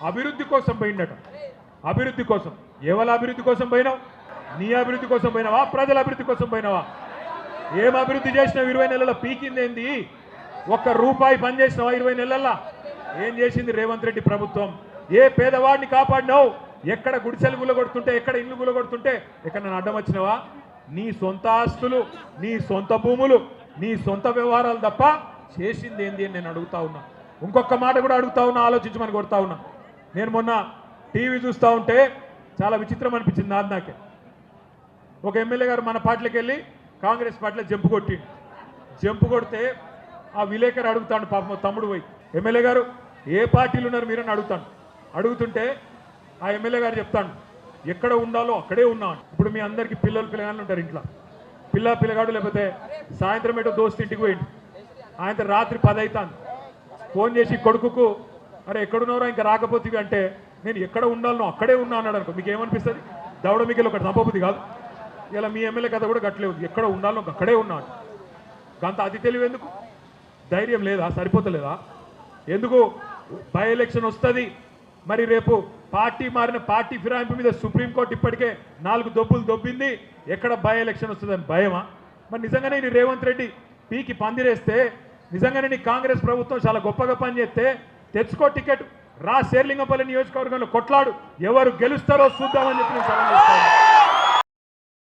అభివృద్ధి కోసం పోయిండట. అభివృద్ధి కోసం. ఎవరి అభివృద్ధి కోసం పోయినావు? నీ అభివృద్ధి కోసం పోయినావా? ప్రజల అభివృద్ధి కోసం పోయినావా? ఏం అభివృద్ధి చేసినావు? 20 నెలల పీకిందేంది? ఒక్క రూపాయి పని చేసినావా 20 నెలల్లో? ఏం చేసింది రేవంత్ రెడ్డి ప్రభుత్వం? ఏ పేదవాడిని కాపాడినావు? ఎక్కడ గుడిసెలు గులగొడుతుంటే, ఎక్కడ ఇల్లు గులగొడుతుంటే ఎక్కడ నన్ను అడ్డం వచ్చినావా? నీ సొంత ఆస్తులు, నీ సొంత భూములు, నీ సొంత వ్యవహారాలు తప్ప చేసింది ఏంది అని నేను అడుగుతా ఉన్నా. ఇంకొక మాట కూడా అడుగుతా ఉన్నా, ఆలోచించమని కొడతా ఉన్నా. నేను మొన్న టీవీ చూస్తూ ఉంటే చాలా విచిత్రం అనిపించింది నాకే. ఒక ఎమ్మెల్యే గారు మన పార్టీలోకి వెళ్ళి కాంగ్రెస్ పార్టీలో జంపు కొట్టిండు. జంపు కొడితే ఆ విలేకరు అడుగుతాడు, పాపం తమ్ముడు పోయి, ఎమ్మెల్యే గారు ఏ పార్టీలు ఉన్నారు మీరని అడుగుతాను. అడుగుతుంటే ఆ ఎమ్మెల్యే గారు చెప్తాను, ఎక్కడ ఉండాలో అక్కడే ఉన్నాను. ఇప్పుడు మీ అందరికీ పిల్లగాళ్ళు ఉంటారు ఇంట్లో. పిల్లగాడు లేకపోతే సాయంత్రం ఏటో దోస్తు ఇంటికి పోయిండు. ఆయన రాత్రి 10 అవుతాను. ఫోన్ చేసి కొడుకుకు, అరే ఎక్కడున్నారో ఇంకా రాకపోతే అంటే, నేను ఎక్కడ ఉండాలనో అక్కడే ఉన్నా అన్నాడు అనుకో. మీకు ఏమనిపిస్తుంది? దవడ మిగిలి ఒకటి సంపబుద్ధి కాదు. ఇలా మీ ఎమ్మెల్యే కథ కూడా గట్లే ఉంది. ఎక్కడ ఉండాలో అక్కడే ఉన్నాడు. అంత అతి తెలివి ఎందుకు? ధైర్యం లేదా? సరిపోతలేదా? ఎందుకు? బై ఎలక్షన్ వస్తుంది. మరి రేపు పార్టీ మారిన పార్టీ ఫిరాయింపు మీద సుప్రీంకోర్టు ఇప్పటికే 4 దొబ్బులు దొబ్బింది. ఎక్కడ బై ఎలక్షన్ వస్తుందని భయమా? మరి నిజంగానే నీ రేవంత్ రెడ్డి పీకి పందిరేస్తే, నిజంగానే నీ కాంగ్రెస్ ప్రభుత్వం చాలా గొప్పగా పనిచేస్తే తెచ్చుకో టికెట్, రా శేర్లింగంపల్లి నియోజకవర్గంలో కొట్లాడు, ఎవరు గెలుస్తారో చూద్దామని చెప్పి నేను సవాల్ చేస్తాను.